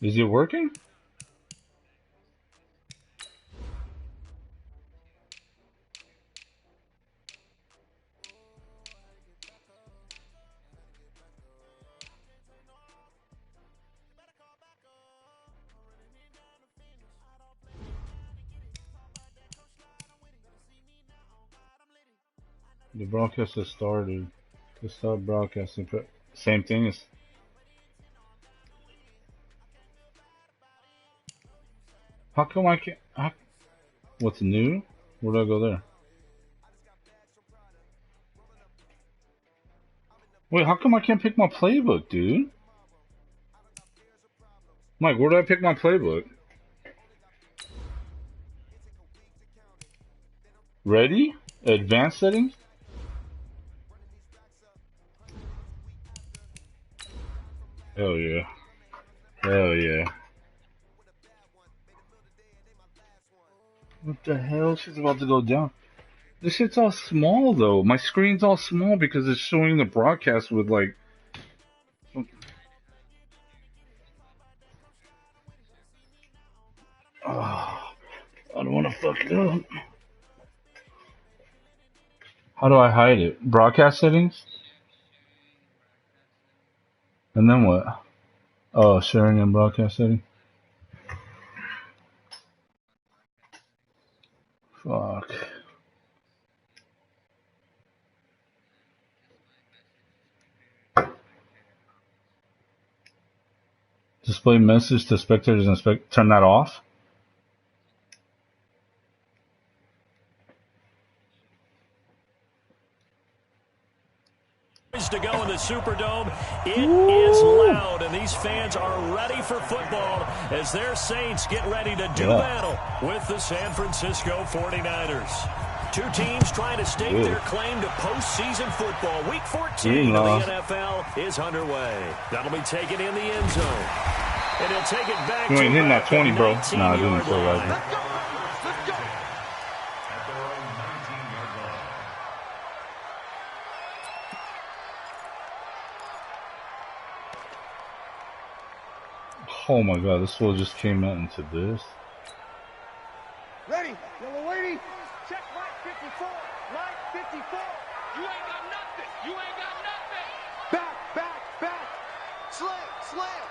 Is it working? The broadcast has started. To start broadcasting. Same thing as. How come I can't? What's new? Where do I go there? Wait, how come I can't pick my playbook, dude? Mike, where do I pick my playbook? Ready? Advanced settings? Hell yeah. Hell yeah. What the hell? She's about to go down. This shit's all small though. My screen's all small because it's showing the broadcast with like. Oh, I don't want to fuck it up. How do I hide it? Broadcast settings? And then what? Oh, sharing and broadcast setting? Fuck. Display message to spectators and turn that off? To go in the Superdome, it is loud, and these fans are ready for football as their Saints get ready to do battle with the San Francisco 49ers. Two teams trying to stake their claim to postseason football. Week 14 of the NFL is underway. That'll be taken in the end zone, and he'll take it back. You ain't hitting that 20, bro. Nah, I didn't feel right. Oh my god, this fool just came out into this. Ready, yellow lady. Check line 54. Line 54. You ain't got nothing. You ain't got nothing. Back. Slam.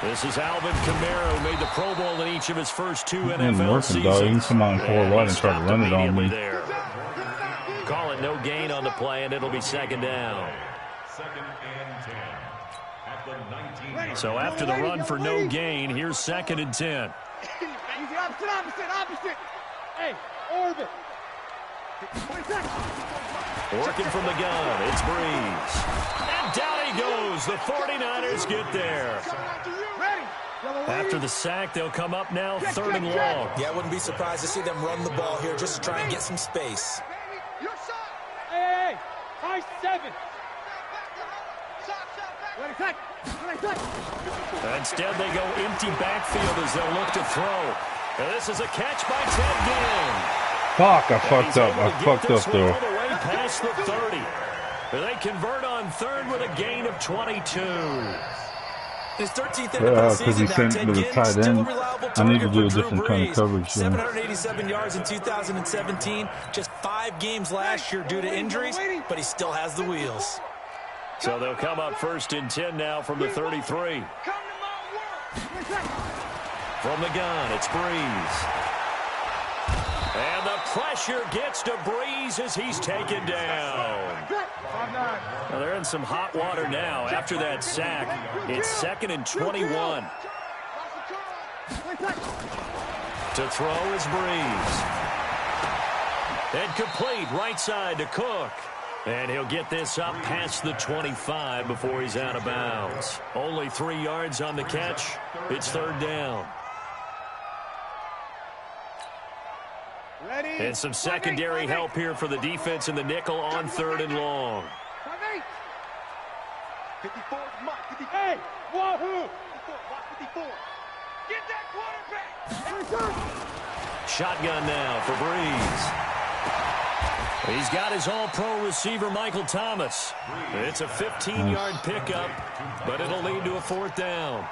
This is Alvin Kamara, who made the Pro Bowl in each of his first two NFL working, seasons. dog. You can come out in 4 wide and try to run it on me. There. Call it no gain on the play, and it'll be second down. Second and 10. At the 19. So after the run for no gain, here's second and 10. Opposite. Hey, orbit. Working from the gun, it's Breeze. And down he goes. The 49ers get there. After the sack, they'll come up now third and long. Yeah, I wouldn't be surprised to see them run the ball here just to try and get some space. Hey, high 7. Instead, they go empty backfield as they'll look to throw. And this is a catch by Ted Ginn. Fuck, I fucked up. I fucked up there. All the way past the 30. They convert on third with a gain of 22. His 13th NFL season, he sent me the tight end. I need to do a different kind of coverage. 787 yards in 2017. Just 5 games last year due to injuries, but he still has the wheels. So they'll come up first and 10 now from the 33. From the gun, it's Breeze. And the pressure gets to Breeze as he's taken down. Well, they're in some hot water now after that sack. It's second and 21. To throw is Breeze. And complete right side to Cook. And he'll get this up past the 25 before he's out of bounds. Only 3 yards on the catch. It's third down. And some secondary help here for the defense in the nickel on third and long. 54, hey, wahoo! 54. Get that quarterback! Shotgun now for Breeze. He's got his all-pro receiver, Michael Thomas. It's a 15-yard pickup, but it'll lead to a 4th down.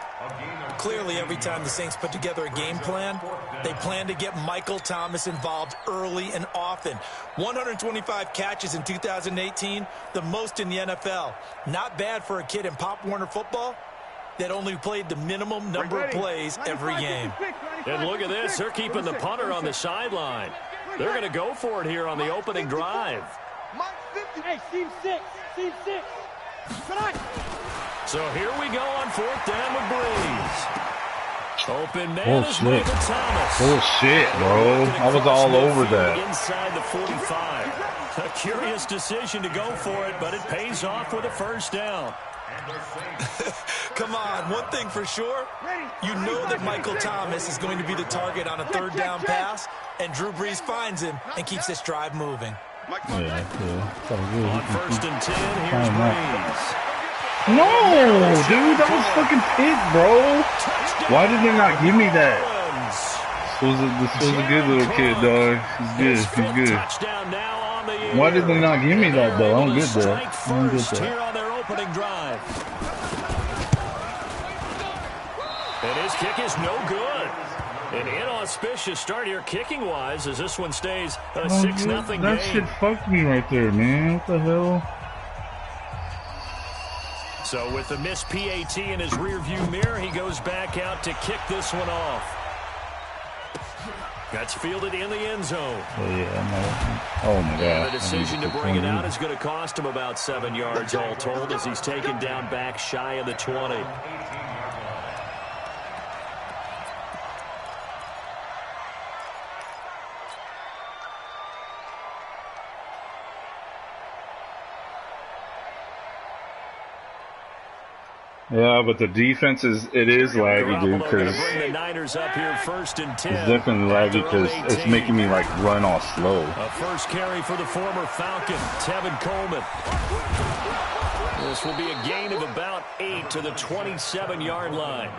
Clearly, every time the Saints put together a game plan, they plan to get Michael Thomas involved early and often. 125 catches in 2018, the most in the NFL. Not bad for a kid in Pop Warner football that only played the minimum number of plays every game. And look at this. They're keeping the punter on the sideline. They're going to go for it here on the opening drive. Hey, seam 6. Seam 6. So here we go on 4th down with Breeze. Open man is Michael Thomas. Bullshit, bro. I was all over that. Inside the 45. A curious decision to go for it, but it pays off with a 1st down. Come on, one thing for sure, you know that Michael Thomas is going to be the target on a 3rd down pass, and Drew Brees finds him and keeps this drive moving. Yeah. On 1st and 10, here's Brees. No, dude, that was fucking pig, bro. Why did they not give me that? This was a good little kid, dog. He's good. Why did they not give me that, though? I don't get that. Here on their opening drive. And his kick is no good. An inauspicious start here kicking-wise as this one stays a 6-0 game. That shit fucked me right there, man. What the hell? So with the missed PAT in his rearview mirror, he goes back out to kick this one off. That's fielded in the end zone. Oh my God. The decision to bring it out is going to cost him about 7 yards all told as he's taken down back shy of the 20. Yeah, but the defense is laggy, dude, because the Niners up here 1st and 10. It's definitely laggy because it's making me like run all slow. A first carry for the former Falcon, Tevin Coleman. This will be a gain of about 8 to the 27-yard line.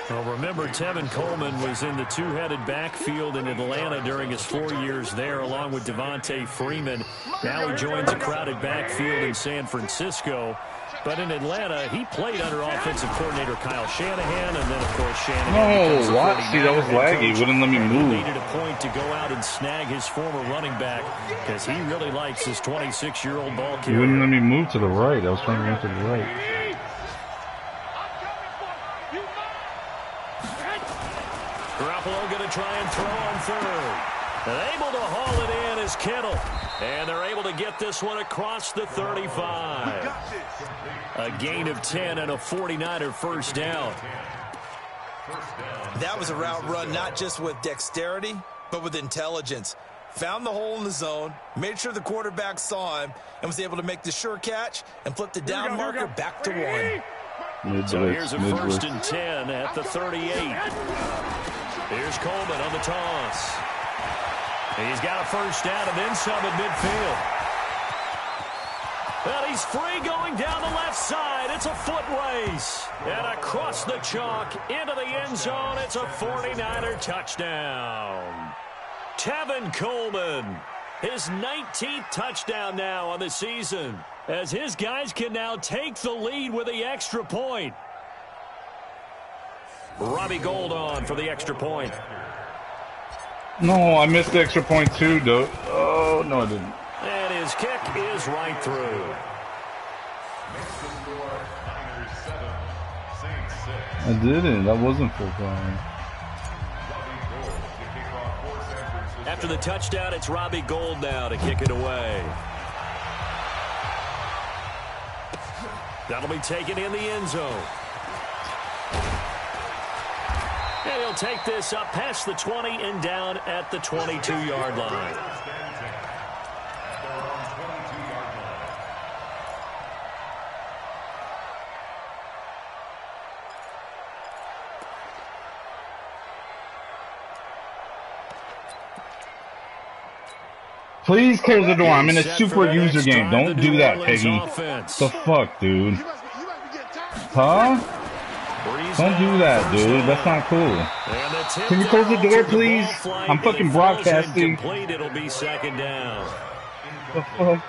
Well, remember, Tevin Coleman was in the two-headed backfield in Atlanta during his 4 years there, along with Devontae Freeman. Now he joins a crowded backfield in San Francisco. But in Atlanta, he played under offensive coordinator Kyle Shanahan, and then, of course, Shanahan. No, what? See, that was laggy. Wouldn't let me move. He needed a point to go out and snag his former running back because he really likes his 26-year-old ball carrier. He wouldn't let me move to the right. I was trying to move to the right. Garoppolo going to try and throw on 3rd. And able to haul it in is Kittle. And they're able to get this one across the 35. A gain of 10 and a 49er first down. That was a route run not just with dexterity, but with intelligence. Found the hole in the zone, made sure the quarterback saw him, and was able to make the sure catch and flip the down marker back to 1. So here's a 1st and 10 at the 38. Here's Coleman on the toss. He's got a first down and then some at midfield. Well, he's free going down the left side. It's a foot race. And across the chalk into the end zone, it's a 49er touchdown. Tevin Coleman, his 19th touchdown now on the season, as his guys can now take the lead with the extra point. Robbie Gould on for the extra point. No, I missed the extra point too, though. Oh, no, I didn't. And his kick is right through. I didn't. That wasn't full time. After the touchdown, it's Robbie Gould now to kick it away. That'll be taken in the end zone. And he'll take this up past the 20 and down at the 22-yard line. Please close the door. I'm in a super user game. Don't do that, Peggy. The fuck, dude? Huh? Don't do that, dude. That's not cool. Can you close the door, please? I'm fucking broadcasting. It'll be second down. The fuck?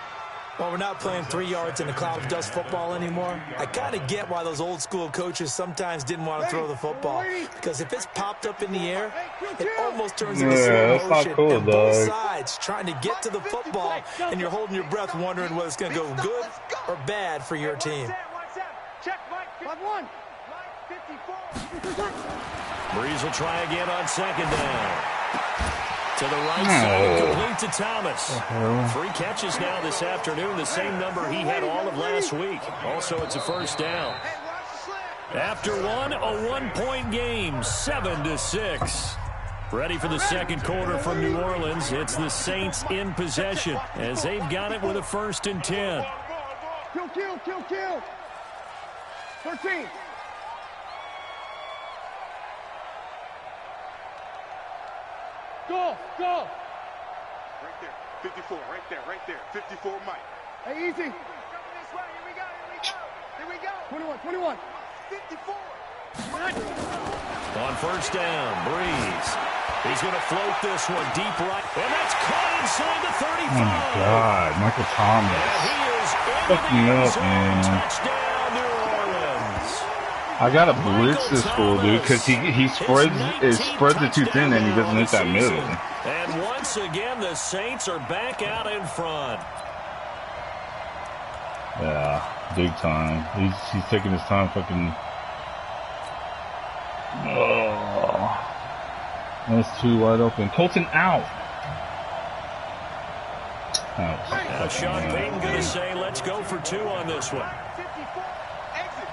Well, we're not playing 3 yards in a cloud of dust football anymore. I kind of get why those old school coaches sometimes didn't want to throw the football. Because if it's popped up in the air, it almost turns into slow motion. Cool, and both sides trying to get to the football, and you're holding your breath wondering whether it's going to go good or bad for your team. Check, Mike. 1. Breeze will try again on second down. To the right side, complete to Thomas. 3 catches now this afternoon, the same number he had all of last week. Also, it's a first down. After one, a 1-point game, 7-6. Ready for the second quarter from New Orleans. It's the Saints in possession as they've got it with a 1st and 10. Kill. 13. Go. Right there. 54, right there. 54, Mike. Hey, easy. Coming this way. Here we go. 21. 54. On first down, Breeze. He's going to float this one deep right. And that's caught inside the 35. Oh, my God. Michael Thomas. And he is Fuck me up, man. Touchdown, New Orleans. I got to blitz this fool, dude, because he spreads it too thin and he doesn't hit that middle. And once again, the Saints are back out in front. Yeah, big time. He's taking his time fucking... Oh. That's too wide open. Colton out. Now Sean Payton going to say, let's go for 2 on this one. 54. Exit.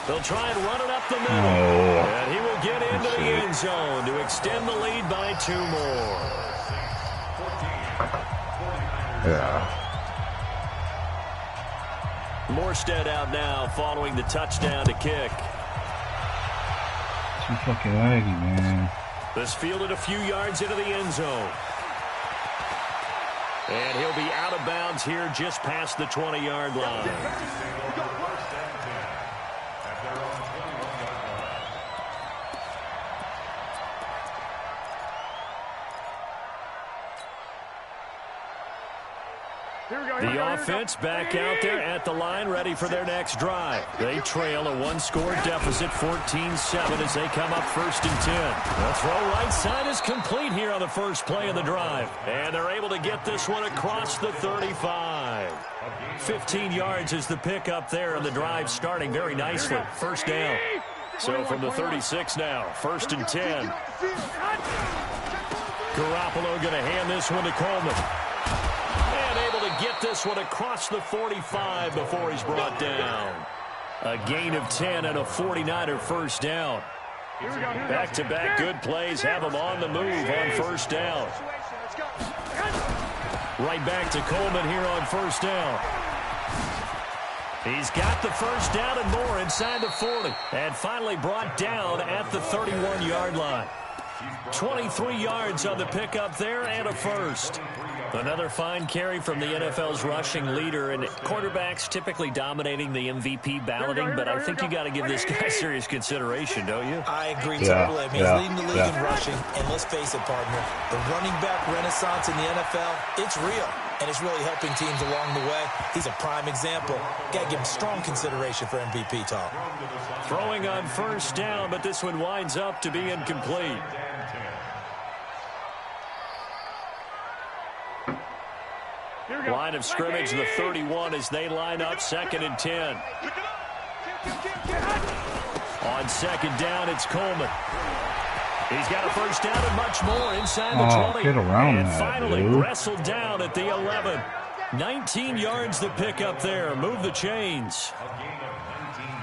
They'll try and run it up the middle. And he will get into the end zone to extend the lead by 2 more. Yeah. Morstead out now following the touchdown to kick. Too fucking laggy, man. This fielded a few yards into the end zone. And he'll be out of bounds here just past the 20-yard line. The offense back out there at the line, ready for their next drive. They trail a 1-score deficit, 14-7, as they come up 1st and 10. The throw right side is complete here on the first play of the drive. And they're able to get this one across the 35. 15 yards is the pickup there, and the drive starting very nicely. First down. So from the 36 now, 1st and 10. Garoppolo going to hand this one to Coleman. Get this one across the 45 before he's brought down. A gain of 10 and a 49er first down. Back-to-back good plays have him on the move on first down. Right back to Coleman here on first down. He's got the first down and more inside the 40. And finally brought down at the 31-yard line. 23 yards on the pickup there and a first. Another fine carry from the NFL's rushing leader, and quarterbacks typically dominating the MVP balloting, but I think you got to give this guy serious consideration, don't you? I agree totally. I mean, he's leading the league in rushing, and let's face it, partner, the running back renaissance in the NFL, it's real, and it's really helping teams along the way. He's a prime example. Got to give him strong consideration for MVP talk. Throwing on first down, but this one winds up to be incomplete. Line of scrimmage, the 31 as they line up 2nd and 10. On second down, it's Coleman. He's got a first down and much more inside the 20. Get around and that, finally dude. wrestled down at the 11. 19 yards the pick up there. Move the chains.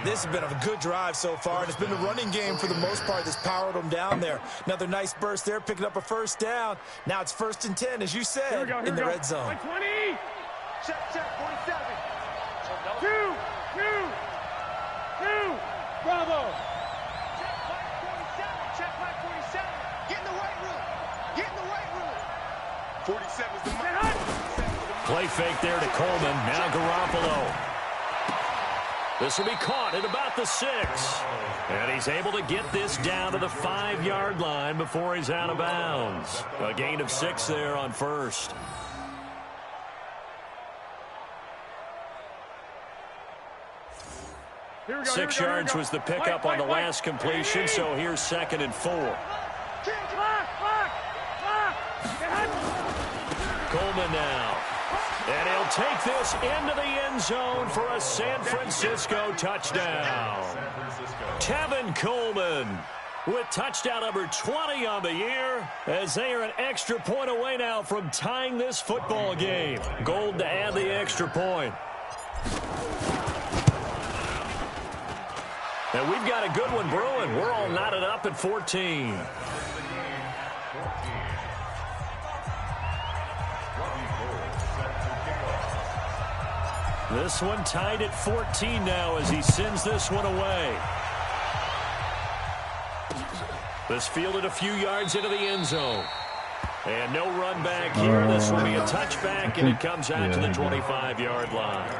This has been a good drive so far, and it's been the running game for the most part that's powered them down there. Another nice burst there, picking up a first down. Now it's 1st and 10, as you said, in the red zone. 20. Check, 47. 2. Bravo. Check, 47. Get in the weight room. 47 is the mark. Play fake there to Coleman. Now Garoppolo. This will be caught at about the 6. And he's able to get this down to the 5-yard line before he's out of bounds. A gain of 6 there on first. Here we go, 6 yards was the pickup on the last completion, so here's 2nd and 4. Coleman now. And he'll take this into the end zone for a San Francisco touchdown. Tevin Coleman with touchdown number 20 on the year, as they are an extra point away now from tying this football game. Gold to add the extra point. And we've got a good one brewing. We're all knotted up at 14. This one tied at 14 now as he sends this one away. This fielded a few yards into the end zone. And no run back here. This will be a touchback, and it comes out to the 25-yard line.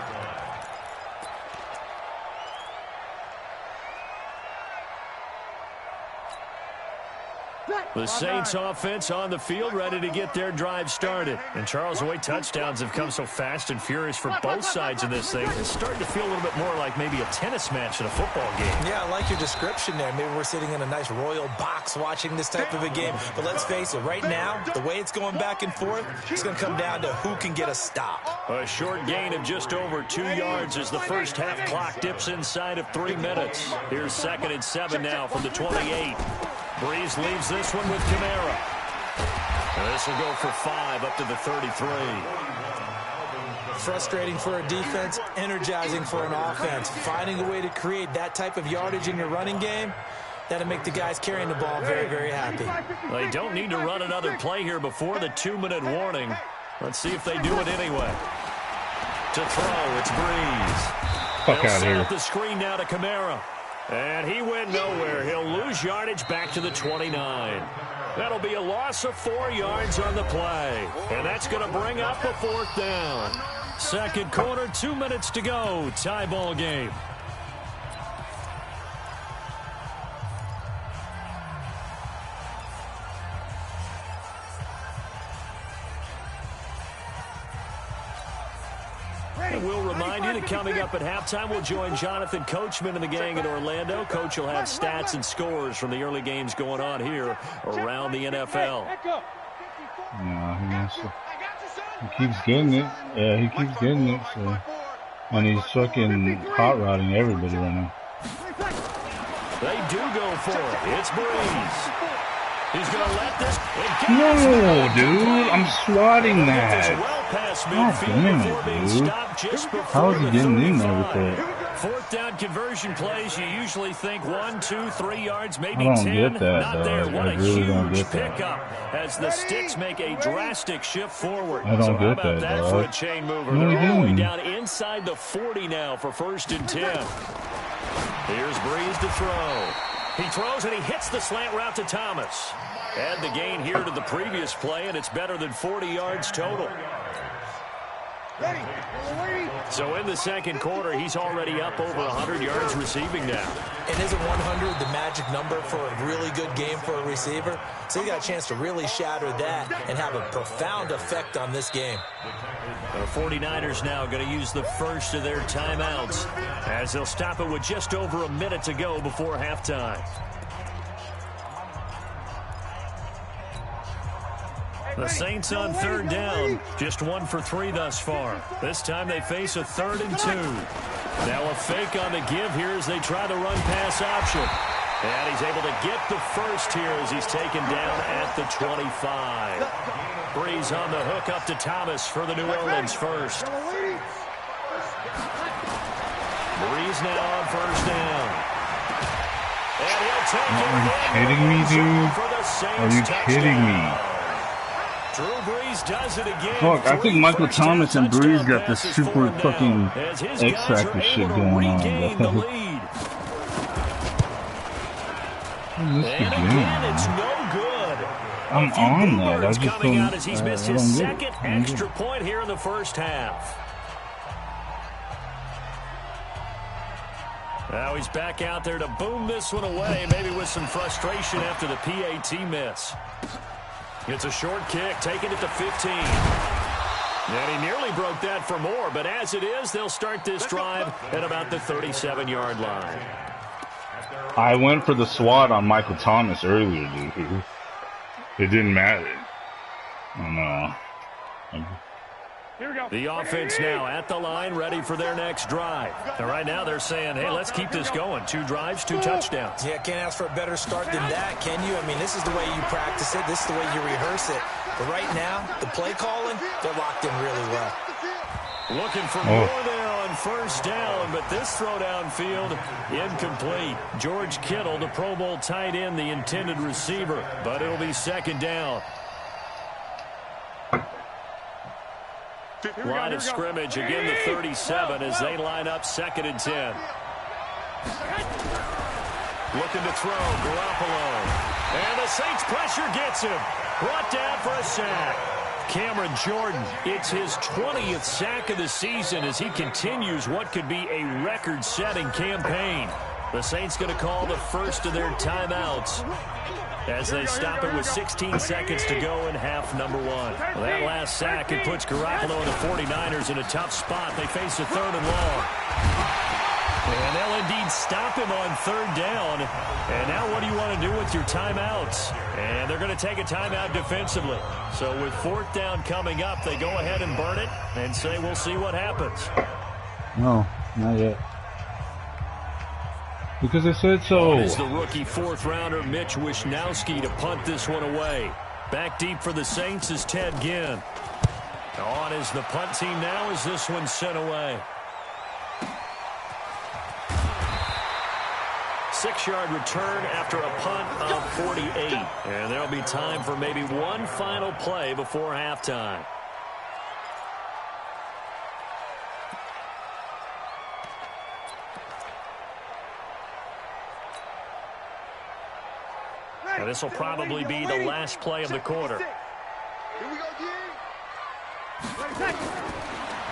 The Saints offense on the field, ready to get their drive started. And Charles, the way touchdowns have come so fast and furious for both sides of this thing, it's starting to feel a little bit more like maybe a tennis match in a football game. Yeah, I like your description there. Maybe we're sitting in a nice royal box watching this type of a game. But let's face it, right now, the way it's going back and forth, it's going to come down to who can get a stop. A short gain of just over 2 yards as the first half clock dips inside of 3 minutes. Here's 2nd and 7 now from the 28. Breeze leaves this one with Kamara. And this will go for 5 up to the 33. Frustrating for a defense, energizing for an offense. Finding a way to create that type of yardage in your running game, that'll make the guys carrying the ball very, very happy. They don't need to run another play here before the 2-minute warning. Let's see if they do it anyway. To throw, it's Breeze. Fuck out of here. Up the screen now to Kamara. And he went nowhere. He'll lose yardage back to the 29. That'll be a loss of 4 yards on the play. And that's going to bring up a 4th down. Second quarter, 2 minutes to go. Tie ball game. And we'll remind you that coming up at halftime, we'll join Jonathan Coachman and the gang in Orlando. Coach will have stats and scores from the early games going on here around the NFL. No, he keeps getting it. Yeah, he keeps getting it. So. And he's fucking hot rodding everybody right now. They do go for it. It's Breeze. He's going to let this. No, dude. I'm swatting that. God damn it, dude. How is he getting in there with that? 4th down conversion plays, you usually think 1, 2, 3 yards, maybe 10. I don't get that, Not there. What I a really don't huge get that. pickup as the sticks make a drastic shift forward. I don't so get how about that, for a dog. chain mover? What are They're you all the way doing? down inside the 40 now for 1st and 10. Here's Breeze to throw. He throws and he hits the slant route to Thomas. Add the gain here to the previous play, and it's better than 40 yards total. So in the second quarter, he's already up over 100 yards receiving now. And isn't 100 the magic number for a really good game for a receiver? So he got a chance to really shatter that and have a profound effect on this game. The 49ers now going to use the first of their timeouts as they'll stop it with just over a minute to go before halftime. The Saints on 3rd down, just 1 for 3 thus far. This time they face a 3rd and 2. Now a fake on the give here as they try the run-pass option. And he's able to get the first here as he's taken down at the 25. Breeze on the hook up to Thomas for the New Orleans first. Breeze now on 1st down. And he'll take it. Are you kidding me, dude? Are you kidding me? Drew Brees does it again. Fuck, I think Michael Thomas and Breeze got this super fucking X-Factor shit going on. And again, it's no good. I'm on that. I just coming out don't. as he's missed his second extra point here in the first half. Now he's back out there to boom this one away, maybe with some frustration after the PAT miss. It's a short kick, taking it to 15. And he nearly broke that for more, but as it is, they'll start this drive at about the 37-yard line. I went for the swat on Michael Thomas earlier, dude. It didn't matter. Oh, no. Here we go. The offense now at the line, ready for their next drive. And right now they're saying, hey, let's keep this going. 2 drives, 2 touchdowns. Yeah, can't ask for a better start than that, can you? I mean, this is the way you practice it. This is the way you rehearse it. But right now, the play calling, they're locked in really well. Looking for more there on first down, but this throw downfield incomplete. George Kittle, the Pro Bowl tight end, the intended receiver, but it'll be second down. Line of scrimmage, again the 37 as they line up 2nd and 10. Looking to throw, Garoppolo. And the Saints pressure gets him. Brought down for a sack. Cameron Jordan, it's his 20th sack of the season as he continues what could be a record-setting campaign. The Saints going to call the first of their timeouts as they stop it with 16 seconds to go in half number 1. Well, that last sack, it puts Garoppolo and the 49ers in a tough spot. They face a 3rd and long. And they'll indeed stop him on 3rd down. And now what do you want to do with your timeouts? And they're going to take a timeout defensively. So with 4th down coming up, they go ahead and burn it and say we'll see what happens. No, not yet. Because I said so. Is the rookie 4th-rounder Mitch Wishnowsky to punt this one away. Back deep for the Saints is Ted Ginn. On is the punt team now as this one's sent away. 6-yard return after a punt of 48. And there'll be time for maybe one final play before halftime. Now this will probably be the last play of the quarter. Here we go,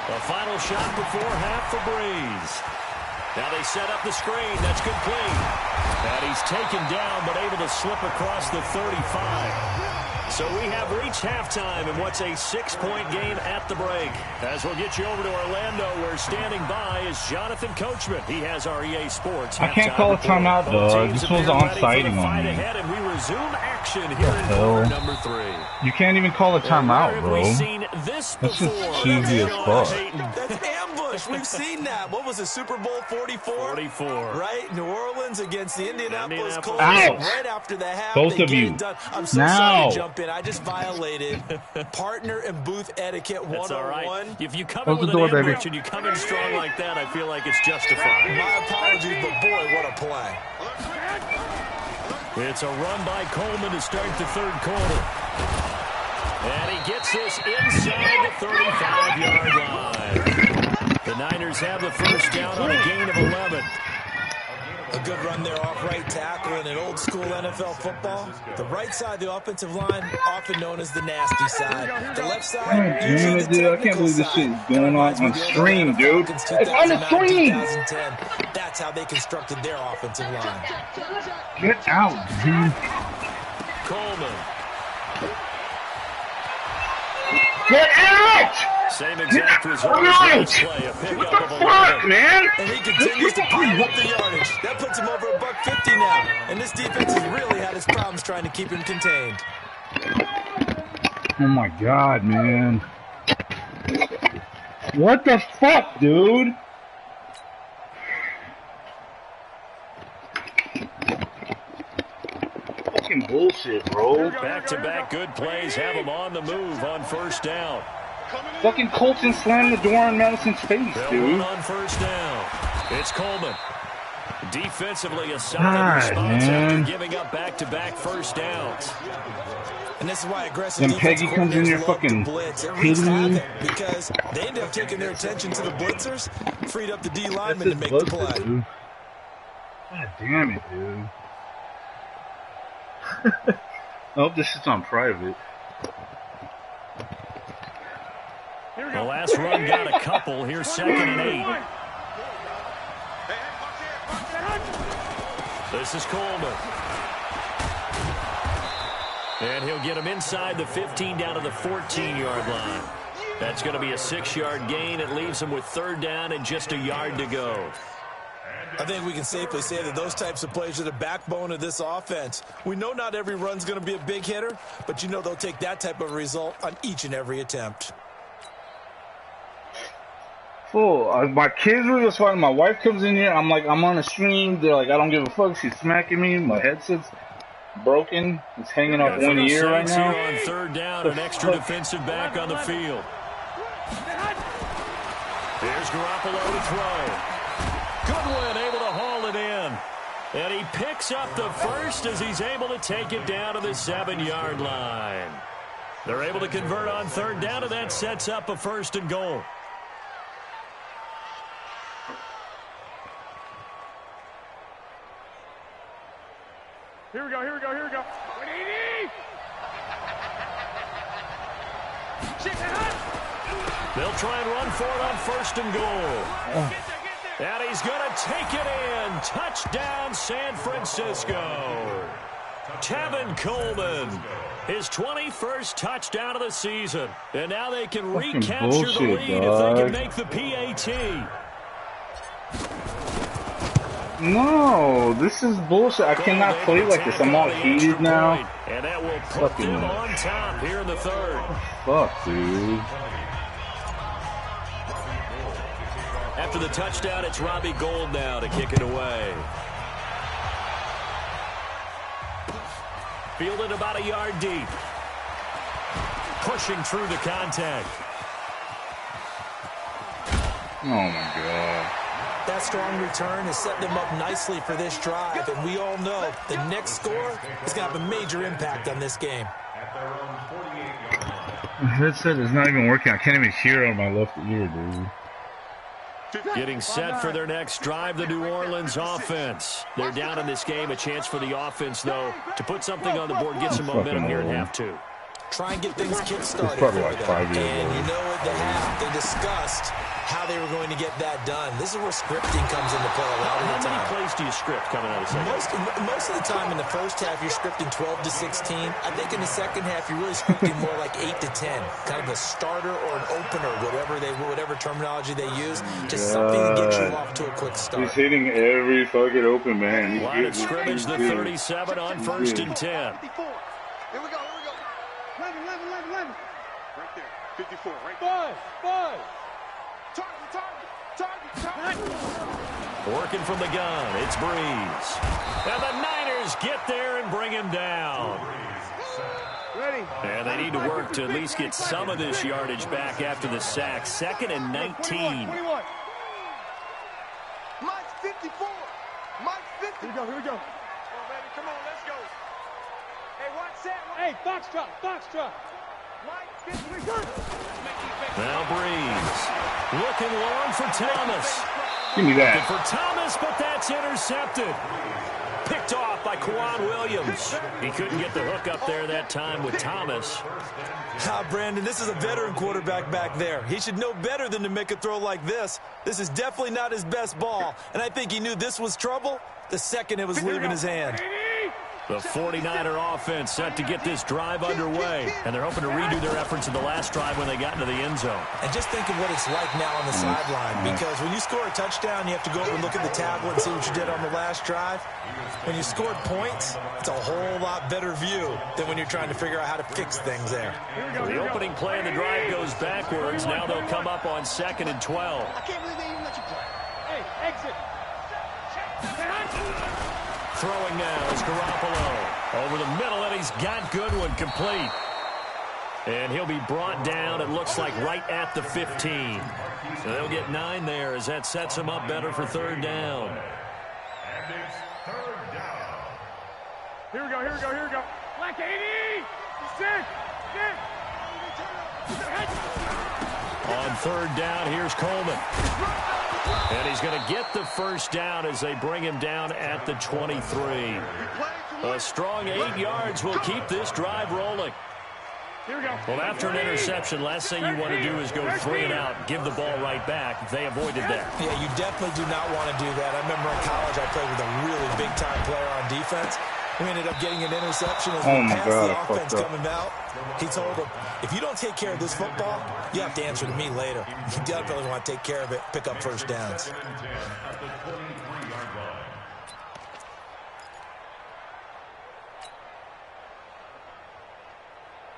The final shot before half for Breeze. Now they set up the screen. That's complete. And he's taken down, but able to slip across the 35. So we have reached halftime in what's a 6-point game at the break. As we'll get you over to Orlando, where standing by is Jonathan Coachman. He has our EA Sports. I can't call a timeout, dog. This was on-sighting on me. Ahead, and we resume action here in quarter number 3. You can't even call a timeout, bro. We've seen this That's just before. cheesy as fuck. That's ambush. We've seen that. What was it, Super Bowl 44? 44. Right? New Orleans against the Indianapolis Colts. Ouch. Right after the half, Both they of get you. it done. I'm so Now. sorry to jump in. I just violated partner and booth etiquette 101. That's all right. If you come Close in the with door, an baby. ambush and you come in strong like that, I feel like it's justified. My apologies, but boy, what a play. It's a run by Coleman to start the 3rd quarter. And he gets this inside the 35-yard line. The Niners have the first down on a gain of 11. A good run there off right tackle in an old-school NFL football. The right side of the offensive line, often known as the nasty side. The left side, usually the Dude, I can't believe this shit is going on stream, dude. It's on the stream! 2010. That's how they constructed their offensive line. Get out, dude. Coleman. Get out! Same exact result as last play. A pickup of 11. Fuck, man! And he continues to pile up the yardage. That puts him over $150 now. And this defense has really had its problems trying to keep him contained. Oh my god, man. What the fuck, dude? Fucking bullshit, bro. Back-to-back good plays have him on the move on first down. Fucking Colton slammed the door in Madison's face, They'll dude. run on first down. It's Coleman. Defensively, a solid God, response man. after giving up back-to-back first downs. And this is why aggressive Then defense Peggy comes in coordinators here love fucking to blitz. It wreaks hitting me. havoc because they end up taking their attention to the blitzers, freed up the D That's lineman to just make the bullshit, play. dude. God damn it, dude. I hope this shit's on private. The last run got a couple. Here's 2nd and 8. This is Coleman. And he'll get him inside the 15 down to the 14-yard line. That's going to be a 6-yard gain. It leaves him with 3rd down and just a yard to go. I think we can safely say that those types of plays are the backbone of this offense. We know not every run's going to be a big hitter, but you know they'll take that type of result on each and every attempt. My kids were just fighting. My wife comes in here. I'm like, I'm on a stream. They're like, I don't give a fuck. She's smacking me. My headset's broken. It's hanging off one ear right now. On 3rd down, an extra defensive back on the field. Here's Garoppolo to throw. Goodwin able to haul it in. And he picks up the first as he's able to take it down to the 7-yard line. They're able to convert on 3rd down, and that sets up a 1st and goal. Here we go. They'll try and run for it on 1st and goal. And he's going to take it in. Touchdown, San Francisco. Tevin Coleman, his 21st touchdown of the season. And now they can recapture the lead if they can make the PAT. No, this is bullshit. I cannot play like this. I'm all heated now. And that will put them on top here in the 3rd. Fuck, dude. After the touchdown, it's Robbie Gould now to kick it away. Fielded about a yard deep. Pushing through the contact. Oh, my God. That strong return has set them up nicely for this drive, and we all know the next score is going to have a major impact on this game. The headset is not even working. I can't even hear on my left ear, dude. Getting set for their next drive, the New Orleans offense. They're down in this game. A chance for the offense, though, to put something on the board, get some momentum here in half 2. Try and get things kick-started. It's probably like 5 years and old. you know at the half, they discussed how they were going to get that done. This is where scripting comes into play a lot of the time. How many plays do you script coming out of the second? Most of the time in the first half, you're scripting 12 to 16. I think in the second half, you're really scripting more like 8 to 10. Kind of a starter or an opener, whatever terminology they use. Just something to get you off to a quick start. He's hitting every fucking open man. Line of scrimmage, the 37 on 1st and 10. 54. Here we go. 11. Right there. 54, right there. 5. Target. Working from the gun, it's Breeze. And the Niners get there and bring him down. Ready. And they need to work to at least get some of this yardage back after the sack. 2nd and 19. 21. Mike's 54. Mike's 50. Here we go. Come on, baby. Come on, let's go. Hey, watch that. Hey, Foxtrot. Mike, 50. Now Breeze. Looking long for Thomas. Give me that. Looking for Thomas, but that's intercepted. Picked off by Kwan Williams. He couldn't get the hook up there that time with Thomas. Brandon, this is a veteran quarterback back there. He should know better than to make a throw like this. This is definitely not his best ball, and I think he knew this was trouble the second it was leaving his hand. The 49er offense set to get this drive underway, and they're hoping to redo their efforts in the last drive when they got into the end zone. And just think of what it's like now on the sideline, because when you score a touchdown, you have to go over and look at the tablet and see what you did on the last drive. When you scored points, it's a whole lot better view than when you're trying to figure out how to fix things there. The opening play of the drive goes backwards. Now they'll come up on 2nd and 12. I can't believe they even let you play. Hey, exit. Throwing now is Garoppolo. Over the middle, and he's got Goodwin complete. And he'll be brought down, it looks like, right at the 15. So they'll get 9 there as that sets them up better for 3rd down. And it's 3rd down. Here we go. Like 80. Sit. On 3rd down, here's Coleman. And he's going to get the 1st down as they bring him down at the 23. A strong 8 yards will keep this drive rolling. Here we go. Well, after an interception, last thing you want to do is go 3 and out, give the ball right back. They avoided that. Yeah, you definitely do not want to do that. I remember in college I played with a really big-time player on defense. We ended up getting an interception as we passed the offense coming out. He told him, if you don't take care of this football, you have to answer to me later. You definitely want to take care of it, pick up first downs.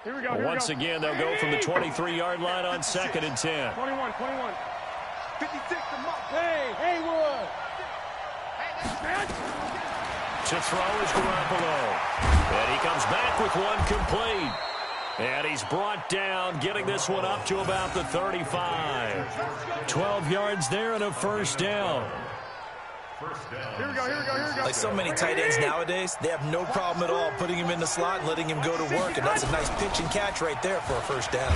Here we go. Well, once again, they'll go from the 23-yard line on 2nd and 10. 21. 56 to Muck. Hey, Haywood. To throw is Garoppolo. And he comes back with one complete. And he's brought down, getting this one up to about the 35. 12 yards there and a first down. Here we go. Like so many tight ends nowadays, they have no problem at all putting him in the slot and letting him go to work. And that's a nice pitch and catch right there for a first down.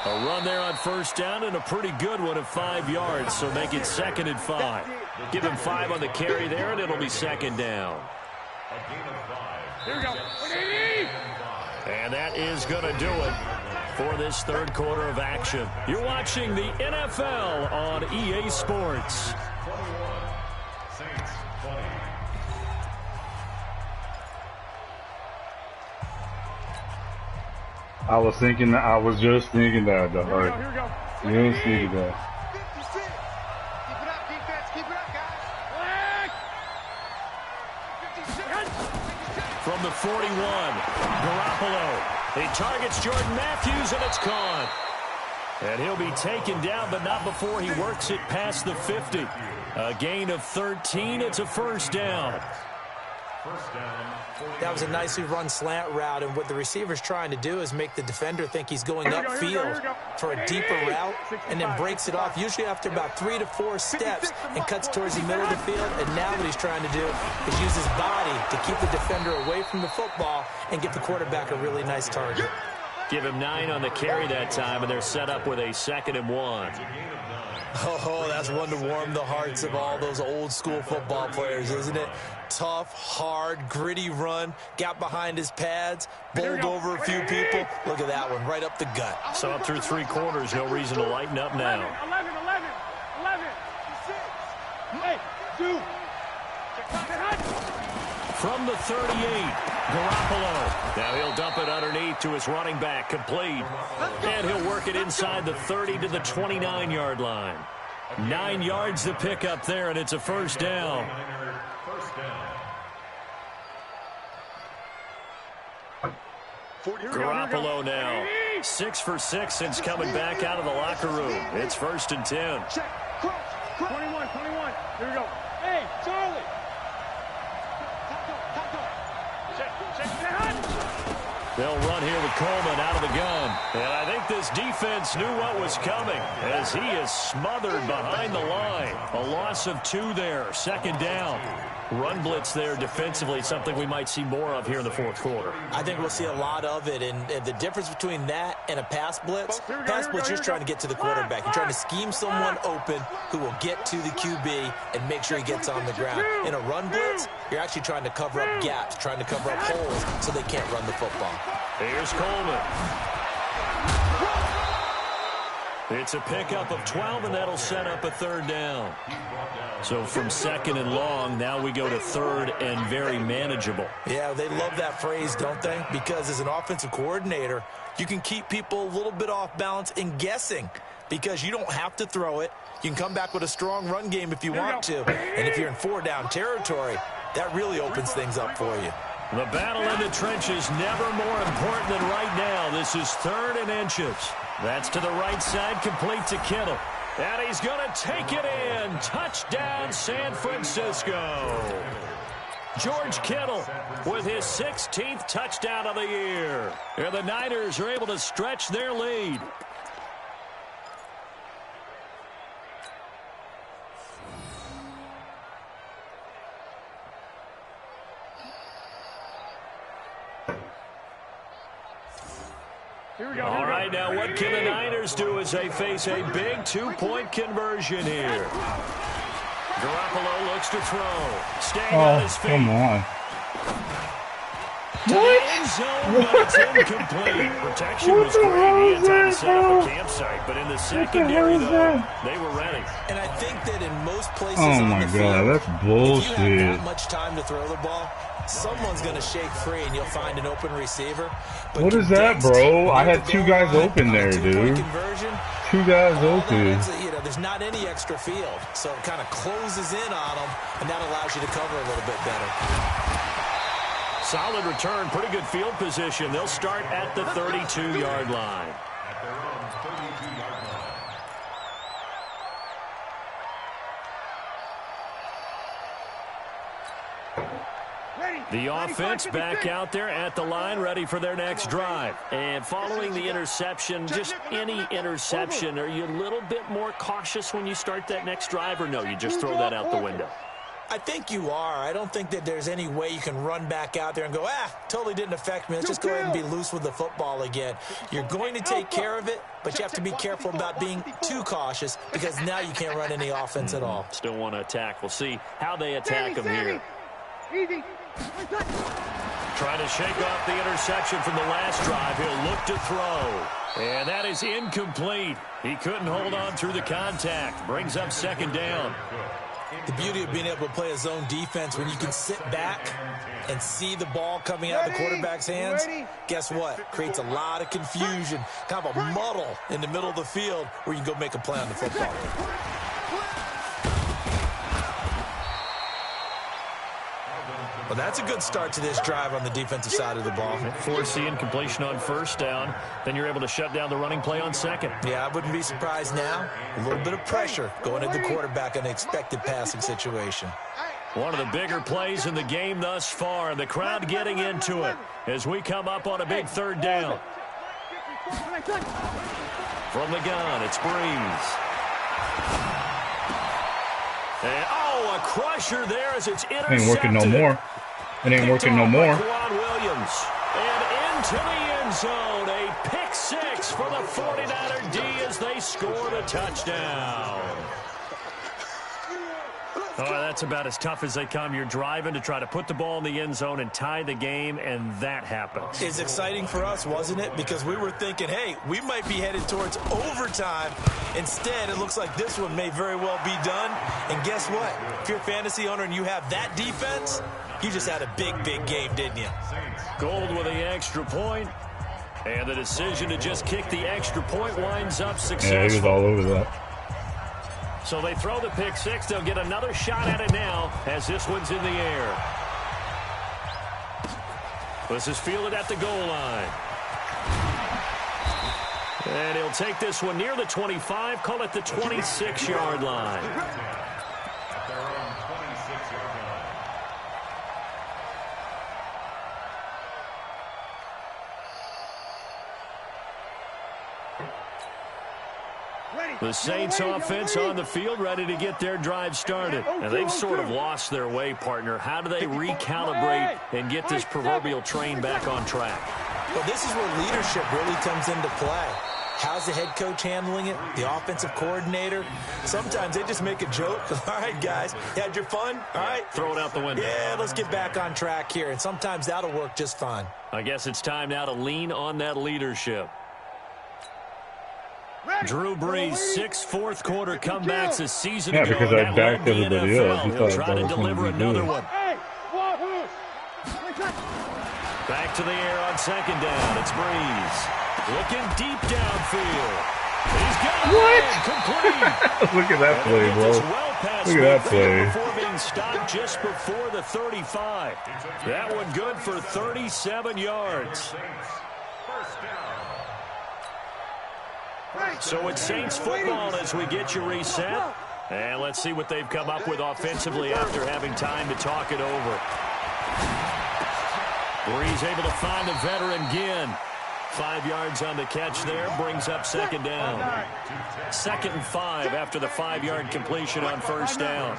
A run there on first down and a pretty good one of 5 yards, so make it 2nd and 5. Give him 5 on the carry there, and it'll be 2nd down. Here we go. And that is going to do it for this third quarter of action. You're watching the NFL on EA Sports. I was just thinking that, though. Here we go. You don't see that. 56. Keep it up, defense. Keep it up, guys. 56. From the 41, Garoppolo. He targets Jordan Matthews, and it's gone. And he'll be taken down, but not before he works it past the 50. A gain of 13. It's a first down. That was a nicely run slant route, and what the receiver's trying to do is make the defender think he's going upfield for a deeper route, and then breaks it off, usually after about 3 to 4 steps, and cuts towards the middle of the field. And now what he's trying to do is use his body to keep the defender away from the football and give the quarterback a really nice target. Give him 9 on the carry that time, and they're set up with a 2nd and 1. Oh, that's one to warm the hearts of all those old school football players, isn't it? Tough, hard, gritty run, got behind his pads, bowled over a few people. Look at that one, right up the gut. So up through 3 quarters, no reason to lighten up now. 11. Hey, 2. From the 38, Garoppolo. Now he'll dump it underneath to his running back, complete. And he'll work it inside the 30 to the 29-yard line. 9 yards to pick up there, and it's a first down. Garoppolo now 6 for 6 since coming back out of the locker room. It's 1st and 10. 21. Here we go. Hey, Charlie. They'll run here with Coleman out of the gun. And I think this defense knew what was coming as he is smothered behind the line. A loss of 2 there, 2nd down. Run blitz there defensively, something we might see more of here in the 4th quarter. I think we'll see a lot of it, and the difference between that and a pass blitz, you're trying to get to the quarterback. You're trying to scheme someone open who will get to the QB and make sure he gets on the ground. In a run blitz, you're actually trying to cover up gaps, trying to cover up holes so they can't run the football. Here's Coleman. It's a pickup of 12, and that'll set up a 3rd down. So from 2nd and long, now we go to 3rd and very manageable. Yeah, they love that phrase, don't they? Because as an offensive coordinator, you can keep people a little bit off balance and guessing because you don't have to throw it. You can come back with a strong run game if you want to. And if you're in 4-down territory, that really opens things up for you. The battle in the trenches never more important than right now. This is 3rd and inches. That's to the right side, complete to Kittle. And he's going to take it in. Touchdown, San Francisco. George Kittle with his 16th touchdown of the year. And the Niners are able to stretch their lead. All right, now what can the Niners do as they face a big 2-point conversion here? Garoppolo looks to throw. Staying on his feet. Come on. to the end zone, but it's incomplete. Protection was great. He had time to set up a campsite, but in the secondary, though, they were ready. And I think that in most places Oh on my the God, field, that's if bullshit. you have that much time to throw the ball, someone's going to shake free and you'll find an open receiver. But What is that, bro? I had two guys open there, dude. Two guys open. You know, there's not any extra field, so it kind of closes in on them, and that allows you to cover a little bit better. Solid return, pretty good field position. They'll start at the 32-yard line. At their own 32-yard line. The offense back out there at the line, ready for their next drive. And following the interception, just any interception, are you a little bit more cautious when you start that next drive, or no, you just throw that out the window? I think you are. I don't think that there's any way you can run back out there and go, totally didn't affect me. Let's just go ahead and be loose with the football again. You're going to take care of it, but you have to be careful about being too cautious because now you can't run any offense at all. Still want to attack. We'll see how they attack them here. Easy. Trying to shake off the interception from the last drive. He'll look to throw. And that is incomplete. He couldn't hold on through the contact. Brings up second down. The beauty of being able to play a zone defense when you can sit back and see the ball coming out of the quarterback's hands, guess what? Creates a lot of confusion, kind of a muddle in the middle of the field where you can go make a play on the football. Well, that's a good start to this drive on the defensive side of the ball. Force the incompletion on first down. Then you're able to shut down the running play on second. Yeah, I wouldn't be surprised now. A little bit of pressure going at the quarterback in an expected passing situation. One of the bigger plays in the game thus far. The crowd getting into it as we come up on a big third down. From the gun, it's Breeze. And, a crusher there as it's intercepted. Ain't working no more. It ain't working no more. Williams. And into the end zone. A pick six for the 49er D as they score the touchdown. Oh, that's about as tough as they come. You're driving to try to put the ball in the end zone and tie the game, and that happens. It's exciting for us, wasn't it? Because we were thinking, hey, we might be headed towards overtime. Instead, it looks like this one may very well be done. And guess what? If you're a fantasy owner and you have that defense, you just had a big, big game, didn't you? Gold with the extra point. And the decision to just kick the extra point winds up successful. Yeah, he was all over that. So they throw the pick six. They'll get another shot at it now as this one's in the air. This is fielded at the goal line. And he'll take this one near the 25, call it the 26-yard line. At their own 26-yard line. The Saints offense on the field, ready to get their drive started. And they've sort of lost their way, partner. How do they recalibrate and get this proverbial train back on track? Well, this is where leadership really comes into play. How's the head coach handling it? The offensive coordinator? Sometimes they just make a joke. All right, guys, you had your fun? All right. Throw it out the window. Yeah, let's get back on track here. And sometimes that'll work just fine. I guess it's time now to lean on that leadership. Drew Brees, 6 fourth-quarter comebacks a season ago. Yeah, because I backed everybody else. He'll try to deliver another one. Back to the air on second down. It's Brees. Looking deep downfield. He's got it. What? Complete. Look at that play, bro. Look at that play. Before being stopped just before the 35. That one good for 37 yards. So it's Saints football as we get you reset. And let's see what they've come up with offensively after having time to talk it over. Brees able to find a veteran again. 5 yards on the catch there, brings up second down. 2nd and 5 after the 5-yard completion on first down.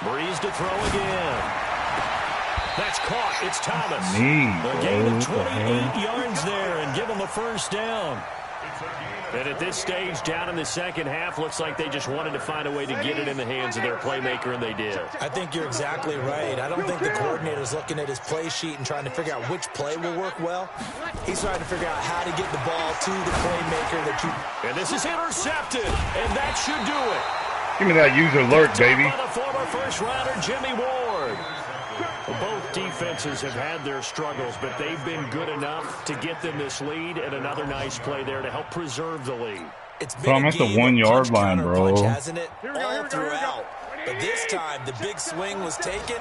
Brees to throw again. That's caught. It's Thomas. A gain of 28 yards there and give him a first down. And at this stage, down in the second half, looks like they just wanted to find a way to get it in the hands of their playmaker, and they did. I think you're exactly right. I don't think the coordinator's looking at his play sheet and trying to figure out which play will work well. He's trying to figure out how to get the ball to the playmaker that you... And this is intercepted, and that should do it. Give me that user alert, baby. By the former first-rounder, Jimmy Ward. Both defenses have had their struggles, but they've been good enough to get them this lead, and another nice play there to help preserve the lead. It's been I'm at the 1 yard line, bro. Punch, hasn't it? All throughout. But this time, the big swing was taken,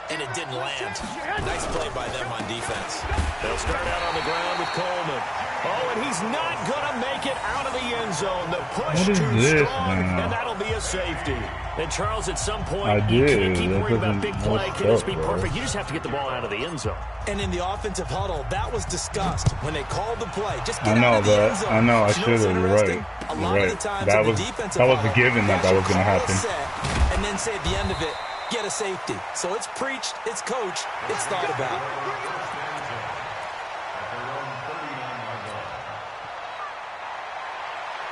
and it didn't land. Nice play by them on defense. They'll start out on the ground with Coleman. Oh, and he's not going to make it out of the end zone. The push too strong, and that'll be a safety. And, Charles, at some point, you can't keep worrying about big play. Can this be perfect? You just have to get the ball out of the end zone. And in the offensive huddle, that was discussed when they called the play. Just get I know out of the end that. zone. I know. I You should have. You're right. A lot of the times That in was the defensive a huddle, given that was going to happen. Set, and then say at the end of it, get a safety. So it's preached, it's coached, it's thought about.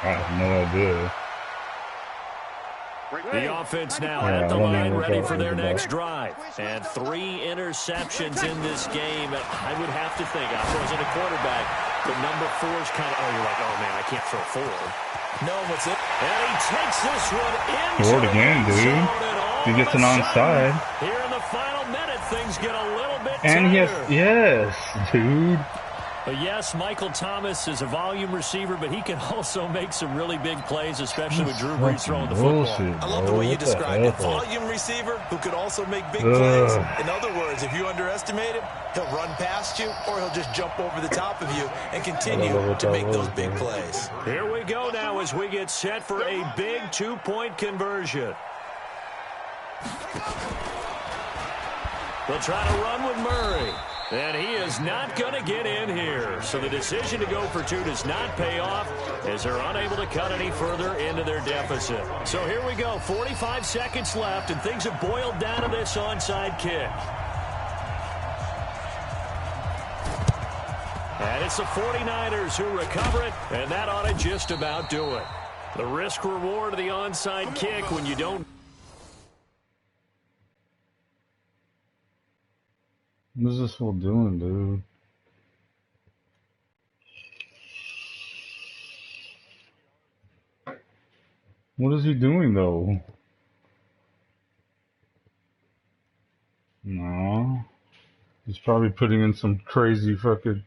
I have no idea. The offense now at the line, ready for their next drive. And 3 interceptions in this game. I would have to think, I wasn't a quarterback, but number 4 is kind of, you're like, oh, man, I can't throw 4. No, what's it? And he takes this one into Scored again, dude. He gets an onside. Here in the final minute, things get a little bit And tighter. yes, dude. But yes, Michael Thomas is a volume receiver, but he can also make some really big plays, especially with Drew Brees throwing the football. I love the way you described it. Volume receiver who could also make big plays. In other words, if you underestimate him, he'll run past you or he'll just jump over the top of you and continue to make those big plays. Here we go now as we get set for a big 2-point conversion. They'll try to run with Murray. And he is not going to get in here. So the decision to go for 2 does not pay off as they're unable to cut any further into their deficit. So here we go, 45 seconds left, and things have boiled down to this onside kick. And it's the 49ers who recover it, and that ought to just about do it. The risk-reward of the onside kick when you don't... What is this fool doing, dude? What is he doing, though? No. He's probably putting in some crazy fucking...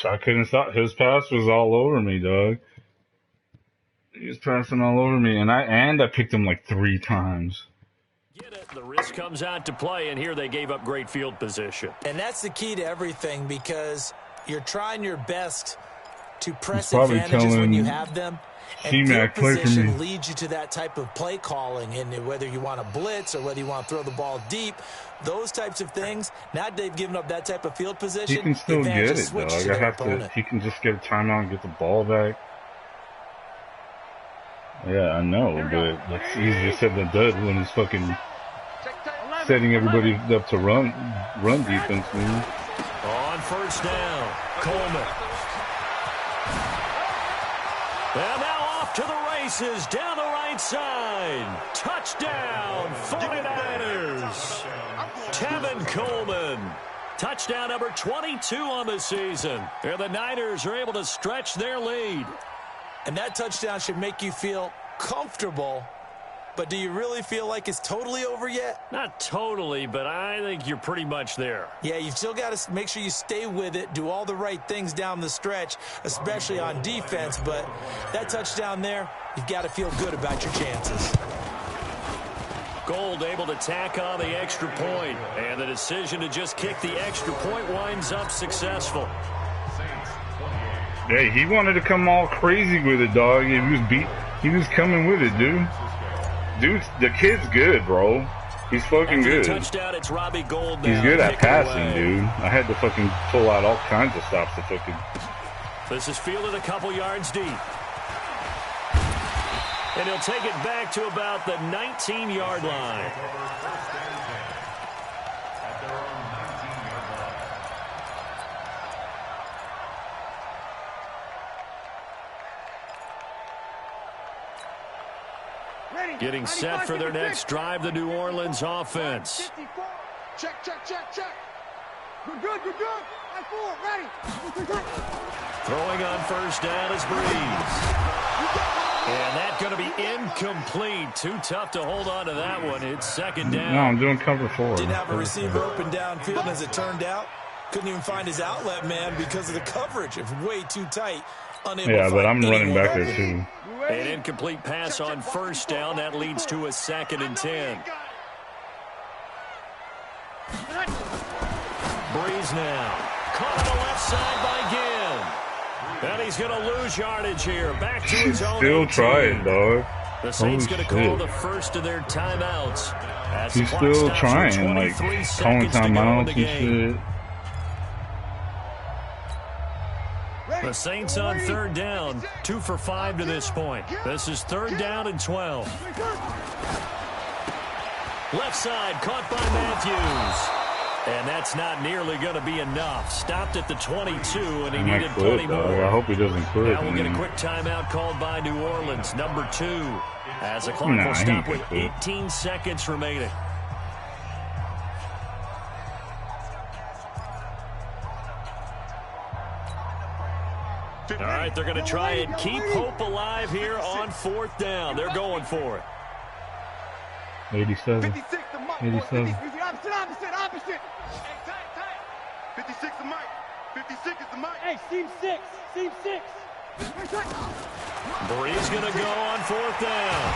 I couldn't stop. His pass was all over me, dog. He was passing all over me, and I picked him like 3 times. Get it. The risk comes out to play, and here they gave up great field position. And that's the key to everything because you're trying your best to press advantages when you have them. And field position leads you to that type of play calling, and whether you want to blitz or whether you want to throw the ball deep, those types of things. Now they've given up that type of field position. He can still get it, dog. I have to. He can just get a timeout and get the ball back. Yeah, I know, but it's easier said than done when he's fucking setting everybody up to run defense, man. On first down, Coleman. And now off to the races, down the right side. Touchdown, 49ers. Tevin Coleman. Touchdown number 22 on the season. And the Niners are able to stretch their lead. And that touchdown should make you feel comfortable. But do you really feel like it's totally over yet? Not totally, but I think you're pretty much there. Yeah, you've still got to make sure you stay with it, do all the right things down the stretch, especially on defense. But that touchdown there, you've got to feel good about your chances. Gold able to tack on the extra point, and the decision to just kick the extra point winds up successful. Hey, he wanted to come all crazy with it, dog. He was coming with it, dude. Dude, the kid's good, bro. He's fucking good. Touchdown, it's Robbie Gold now. He's good at passing, dude. I had to fucking pull out all kinds of stops to fucking. This is fielded a couple yards deep. And he'll take it back to about the 19-yard line. Getting set for their next drive, the New Orleans offense. Check, check, check, check. Good, good, good, good. I4, ready. Throwing on first down is Breeze. And that's going to be incomplete. Too tough to hold on to that one. It's second down. No, I'm doing cover 4. Didn't have a receiver open downfield, as it turned out. Couldn't even find his outlet man because of the coverage. It's way too tight. Yeah, but I'm running back there too. An incomplete pass on first down. That leads to a 2nd and 10. Breeze now. Caught on the left side by Gill. And he's going to lose yardage here. Back to his own. Still trying, dog. The Saints going to call the first of their timeouts. He's still trying, like calling timeouts and shit. The Saints on third down, 2 for 5 to this point. This is 3rd down and 12. Left side caught by Matthews. And that's not nearly going to be enough. Stopped at the 22, and he needed plenty more. I hope he doesn't quit. Now we'll get a quick timeout called by New Orleans, number 2. As the clock will stop with 18 seconds remaining. All right, they're going to try and keep hope alive here on 4th down. They're going for it. 87. 87. Opposite. 56 the mic. 56 is the mic. Hey, seam 6. Breeze going to go on 4th down.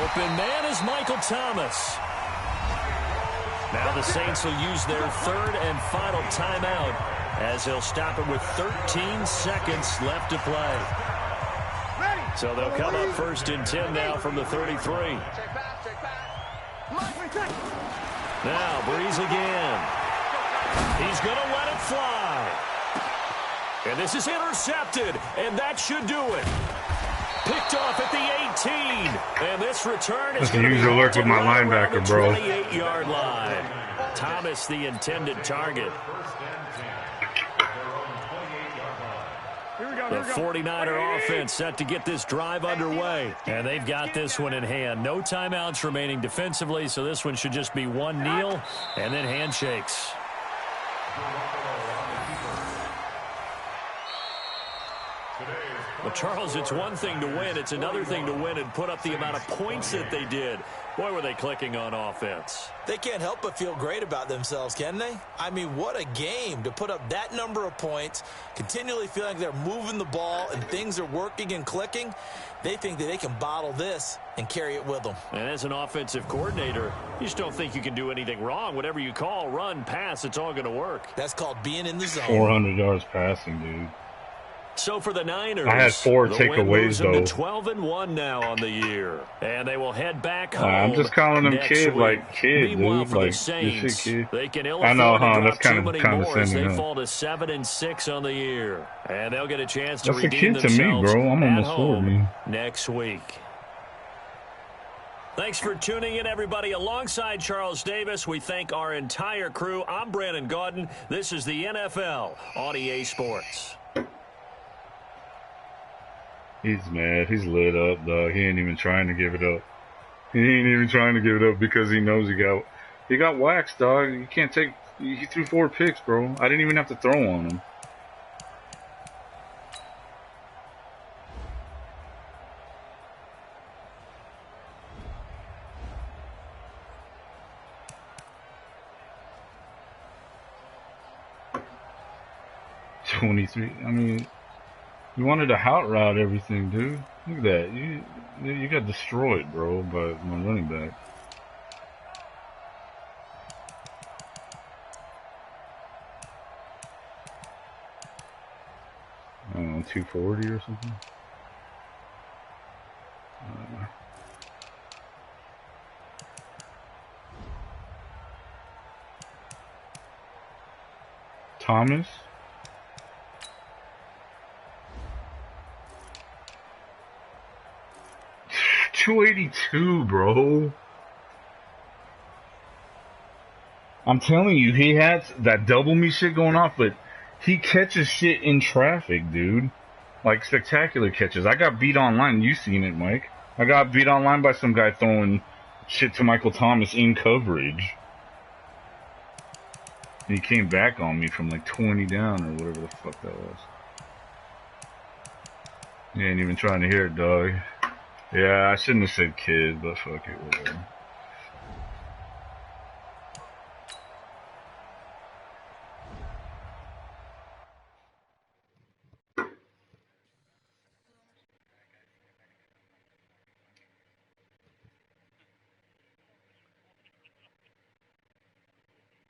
Open man is Michael Thomas. Now the Saints will use their 3rd and final timeout as they'll stop it with 13 seconds left to play. So they'll come up 1st and 10 now from the 33. Now Breeze again. He's going to let it fly. And this is intercepted, and that should do it. Picked off at the 18. And this return is going to be lurk with my linebacker, bro. 28-yard line. Thomas, the intended target. The 49er offense set to get this drive underway. And they've got this one in hand. No timeouts remaining defensively, so this one should just be one kneel and then handshakes. Well, Charles, it's one thing to win. It's another thing to win and put up the amount of points that they did. Boy, were they clicking on offense. They can't help but feel great about themselves, can they? I mean, what a game to put up that number of points, continually feeling like they're moving the ball and things are working and clicking. They think that they can bottle this and carry it with them. And as an offensive coordinator, you just don't think you can do anything wrong. Whatever you call, run, pass, it's all going to work. That's called being in the zone. 400 yards passing, dude. So for the Niners, I had 4 takeaways, though. 12-1 now on the year, and they will head back home. I'm just calling them kid, like kid, Meanwhile, dude. for Like the Saints, kid. they can I know, that's kind of condescending. They fall to 7-6 on the year, and they'll get a chance to that's a redeem kid to me, themselves bro. I'm at almost home 40. next week. Thanks for tuning in, everybody. Alongside Charles Davis, we thank our entire crew. I'm Brandon Gaudin. This is the NFL on EA Sports. He's mad. He's lit up, dog. He ain't even trying to give it up. He ain't even trying to give it up because he knows he got waxed, dog. You can't take. He threw 4 picks, bro. I didn't even have to throw on him. I mean, you wanted to hot route everything, dude. Look at that. You got destroyed, bro, by my running back. around 240 or something. Thomas. $282, bro. I'm telling you, he has that double me shit going off, but he catches shit in traffic, dude. Like spectacular catches. I got beat online. You seen it, Mike? I got beat online by some guy throwing shit to Michael Thomas in coverage. And he came back on me from like 20 down or whatever the fuck that was. He ain't even trying to hear it, dog. Yeah, I shouldn't have said kid, but fuck it, whatever.